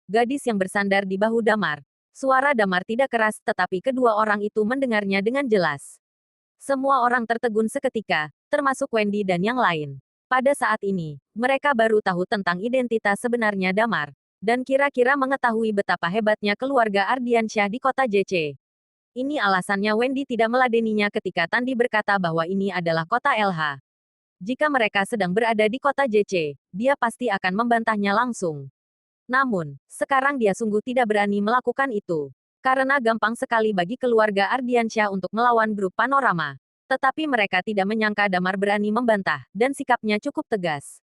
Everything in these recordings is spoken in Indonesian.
gadis yang bersandar di bahu Damar. Suara Damar tidak keras tetapi kedua orang itu mendengarnya dengan jelas. Semua orang tertegun seketika, termasuk Wendy dan yang lain. Pada saat ini, mereka baru tahu tentang identitas sebenarnya Damar. Dan kira-kira mengetahui betapa hebatnya keluarga Ardiansyah di kota JC. Ini alasannya Wendy tidak meladeninya ketika Tandi berkata bahwa ini adalah kota LH. Jika mereka sedang berada di kota JC, dia pasti akan membantahnya langsung. Namun, sekarang dia sungguh tidak berani melakukan itu. Karena gampang sekali bagi keluarga Ardiansyah untuk melawan grup Panorama. Tetapi mereka tidak menyangka Damar berani membantah, dan sikapnya cukup tegas.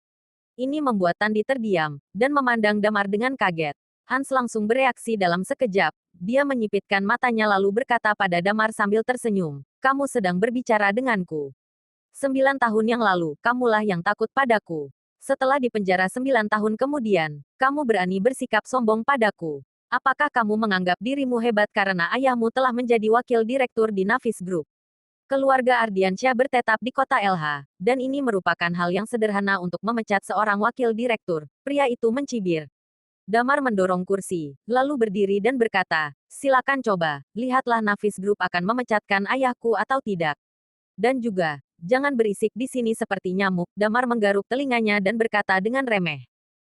Ini membuat Tandi terdiam, dan memandang Damar dengan kaget. Hans langsung bereaksi dalam sekejap. Dia menyipitkan matanya lalu berkata pada Damar sambil tersenyum, "Kamu sedang berbicara denganku. 9 tahun yang lalu, kamulah yang takut padaku. Setelah dipenjara 9 tahun kemudian, kamu berani bersikap sombong padaku. Apakah kamu menganggap dirimu hebat karena ayahmu telah menjadi wakil direktur di Navis Group?" Keluarga Ardiansyah bertetap di kota LH, dan ini merupakan hal yang sederhana untuk memecat seorang wakil direktur. Pria itu mencibir. Damar mendorong kursi, lalu berdiri dan berkata, "Silakan coba, lihatlah Navis Group akan memecatkan ayahku atau tidak. Dan juga, jangan berisik di sini seperti nyamuk." Damar menggaruk telinganya dan berkata dengan remeh.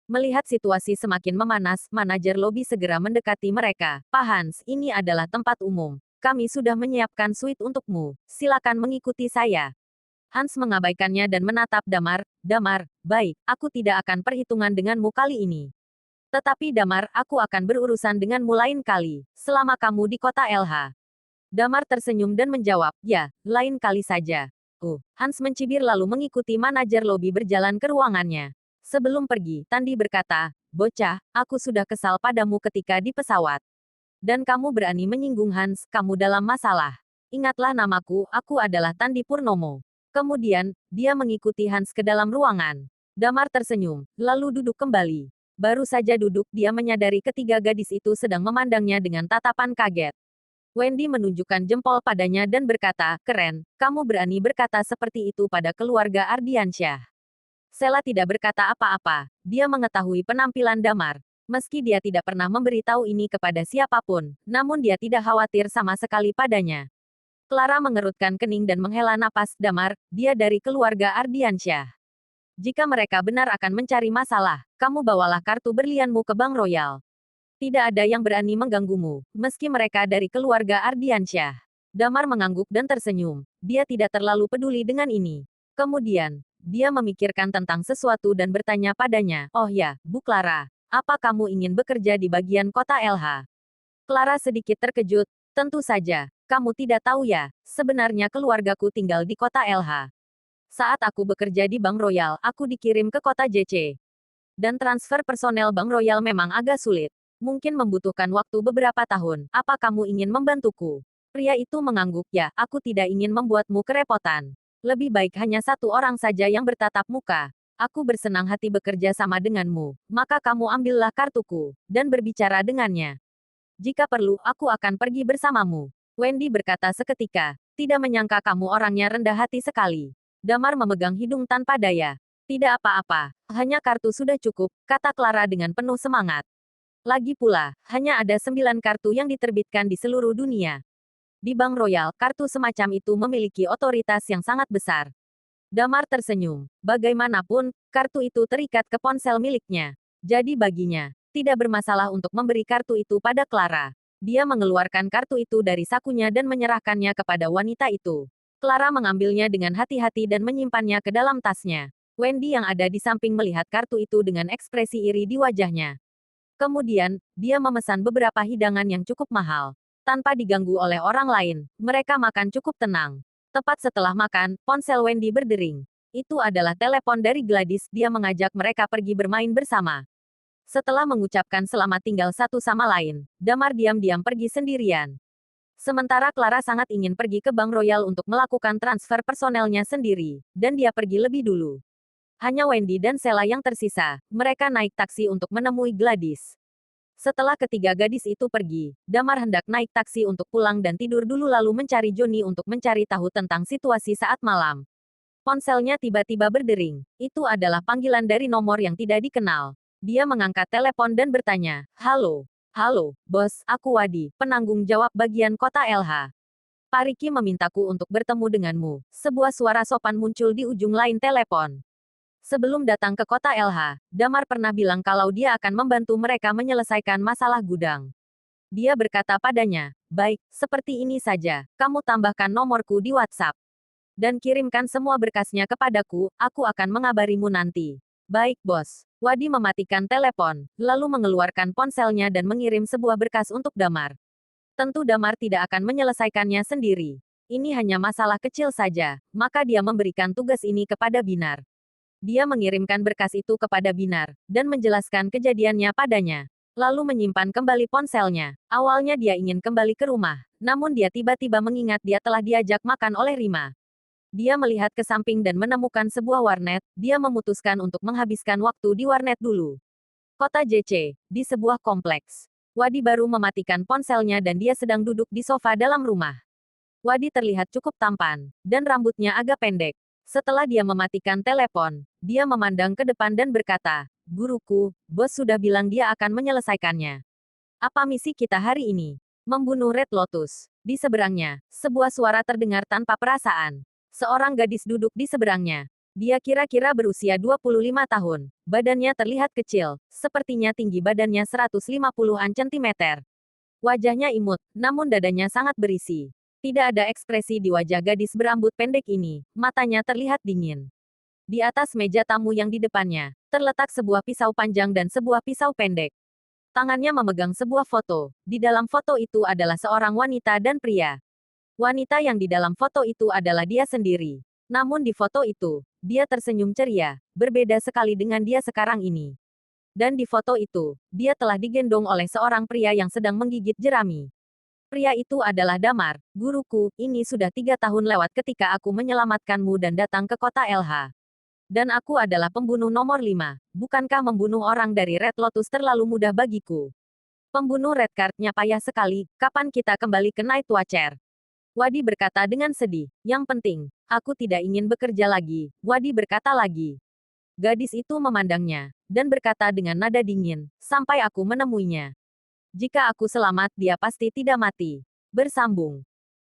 Melihat situasi semakin memanas, manajer lobi segera mendekati mereka. "Pak Hans, ini adalah tempat umum. Kami sudah menyiapkan suite untukmu. Silakan mengikuti saya." Hans mengabaikannya dan menatap Damar. "Damar, baik, aku tidak akan perhitungan denganmu kali ini. Tetapi Damar, aku akan berurusan denganmu lain kali, selama kamu di kota LH." Damar tersenyum dan menjawab, "Ya, lain kali saja." Hans mencibir lalu mengikuti manajer lobi berjalan ke ruangannya. Sebelum pergi, Tandi berkata, "Bocah, aku sudah kesal padamu ketika di pesawat. Dan kamu berani menyinggung Hans, kamu dalam masalah. Ingatlah namaku, aku adalah Tandi Purnomo." Kemudian, dia mengikuti Hans ke dalam ruangan. Damar tersenyum, lalu duduk kembali. Baru saja duduk, dia menyadari ketiga gadis itu sedang memandangnya dengan tatapan kaget. Wendy menunjukkan jempol padanya dan berkata, "Keren, kamu berani berkata seperti itu pada keluarga Ardiansyah." Sela tidak berkata apa-apa, dia mengetahui penampilan Damar. Meski dia tidak pernah memberitahu ini kepada siapapun, namun dia tidak khawatir sama sekali padanya. Clara mengerutkan kening dan menghela napas. "Damar, dia dari keluarga Ardiansyah. Jika mereka benar akan mencari masalah, kamu bawalah kartu berlianmu ke Bank Royal. Tidak ada yang berani mengganggumu, meski mereka dari keluarga Ardiansyah." Damar mengangguk dan tersenyum. Dia tidak terlalu peduli dengan ini. Kemudian, dia memikirkan tentang sesuatu dan bertanya padanya, "Oh ya, Bu Clara, apa kamu ingin bekerja di bagian kota LH?" Clara sedikit terkejut. "Tentu saja, kamu tidak tahu ya, sebenarnya keluargaku tinggal di kota LH. Saat aku bekerja di Bank Royal, aku dikirim ke kota JC. Dan transfer personel Bank Royal memang agak sulit. Mungkin membutuhkan waktu beberapa tahun. Apa kamu ingin membantuku?" Pria itu mengangguk, "Ya, aku tidak ingin membuatmu kerepotan. Lebih baik hanya satu orang saja yang bertatap muka. Aku bersenang hati bekerja sama denganmu, maka kamu ambillah kartuku, dan berbicara dengannya. Jika perlu, aku akan pergi bersamamu." Wendy berkata seketika, "Tidak menyangka kamu orangnya rendah hati sekali." Damar memegang hidung tanpa daya. "Tidak apa-apa, hanya kartu sudah cukup," kata Clara dengan penuh semangat. Lagi pula, hanya ada 9 kartu yang diterbitkan di seluruh dunia. Di Bank Royal, kartu semacam itu memiliki otoritas yang sangat besar. Damar tersenyum. Bagaimanapun, kartu itu terikat ke ponsel miliknya. Jadi baginya, tidak bermasalah untuk memberi kartu itu pada Clara. Dia mengeluarkan kartu itu dari sakunya dan menyerahkannya kepada wanita itu. Clara mengambilnya dengan hati-hati dan menyimpannya ke dalam tasnya. Wendy yang ada di samping melihat kartu itu dengan ekspresi iri di wajahnya. Kemudian, dia memesan beberapa hidangan yang cukup mahal. Tanpa diganggu oleh orang lain, mereka makan cukup tenang. Tepat setelah makan, ponsel Wendy berdering. Itu adalah telepon dari Gladys, dia mengajak mereka pergi bermain bersama. Setelah mengucapkan selamat tinggal satu sama lain, Damar diam-diam pergi sendirian. Sementara Clara sangat ingin pergi ke Bank Royal untuk melakukan transfer personelnya sendiri, dan dia pergi lebih dulu. Hanya Wendy dan Sela yang tersisa, mereka naik taksi untuk menemui Gladys. Setelah ketiga gadis itu pergi, Damar hendak naik taksi untuk pulang dan tidur dulu lalu mencari Johnny untuk mencari tahu tentang situasi saat malam. Ponselnya tiba-tiba berdering. Itu adalah panggilan dari nomor yang tidak dikenal. Dia mengangkat telepon dan bertanya, "Halo, halo, bos, aku Wadi, penanggung jawab bagian kota LH. Pariki memintaku untuk bertemu denganmu." Sebuah suara sopan muncul di ujung lain telepon. Sebelum datang ke kota LH, Damar pernah bilang kalau dia akan membantu mereka menyelesaikan masalah gudang. Dia berkata padanya, "Baik, seperti ini saja, kamu tambahkan nomorku di WhatsApp. Dan kirimkan semua berkasnya kepadaku, aku akan mengabarimu nanti." "Baik, bos." Wadi mematikan telepon, lalu mengeluarkan ponselnya dan mengirim sebuah berkas untuk Damar. Tentu Damar tidak akan menyelesaikannya sendiri. Ini hanya masalah kecil saja, maka dia memberikan tugas ini kepada Binar. Dia mengirimkan berkas itu kepada Binar, dan menjelaskan kejadiannya padanya. Lalu menyimpan kembali ponselnya. Awalnya dia ingin kembali ke rumah, namun dia tiba-tiba mengingat dia telah diajak makan oleh Rima. Dia melihat ke samping dan menemukan sebuah warnet, dia memutuskan untuk menghabiskan waktu di warnet dulu. Kota JC, di sebuah kompleks. Wadi baru mematikan ponselnya dan dia sedang duduk di sofa dalam rumah. Wadi terlihat cukup tampan, dan rambutnya agak pendek. Setelah dia mematikan telepon, dia memandang ke depan dan berkata, "Guruku, bos sudah bilang dia akan menyelesaikannya. Apa misi kita hari ini?" "Membunuh Red Lotus." Di seberangnya, sebuah suara terdengar tanpa perasaan. Seorang gadis duduk di seberangnya. Dia kira-kira berusia 25 tahun. Badannya terlihat kecil, sepertinya tinggi badannya 150-an centimeter. Wajahnya imut, namun dadanya sangat berisi. Tidak ada ekspresi di wajah gadis berambut pendek ini, matanya terlihat dingin. Di atas meja tamu yang di depannya, terletak sebuah pisau panjang dan sebuah pisau pendek. Tangannya memegang sebuah foto. Di dalam foto itu adalah seorang wanita dan pria. Wanita yang di dalam foto itu adalah dia sendiri. Namun di foto itu, dia tersenyum ceria, berbeda sekali dengan dia sekarang ini. Dan di foto itu, dia telah digendong oleh seorang pria yang sedang menggigit jerami. Pria itu adalah Damar, guruku. Ini sudah 3 tahun lewat ketika aku menyelamatkanmu dan datang ke kota LH. Dan aku adalah pembunuh nomor 5. Bukankah membunuh orang dari Red Lotus terlalu mudah bagiku? Pembunuh Red Card-nya payah sekali. Kapan kita kembali ke Night Watcher? Wadi berkata dengan sedih. Yang penting, aku tidak ingin bekerja lagi. Wadi berkata lagi. Gadis itu memandangnya, dan berkata dengan nada dingin, "Sampai aku menemuinya. Jika aku selamat, dia pasti tidak mati." Bersambung.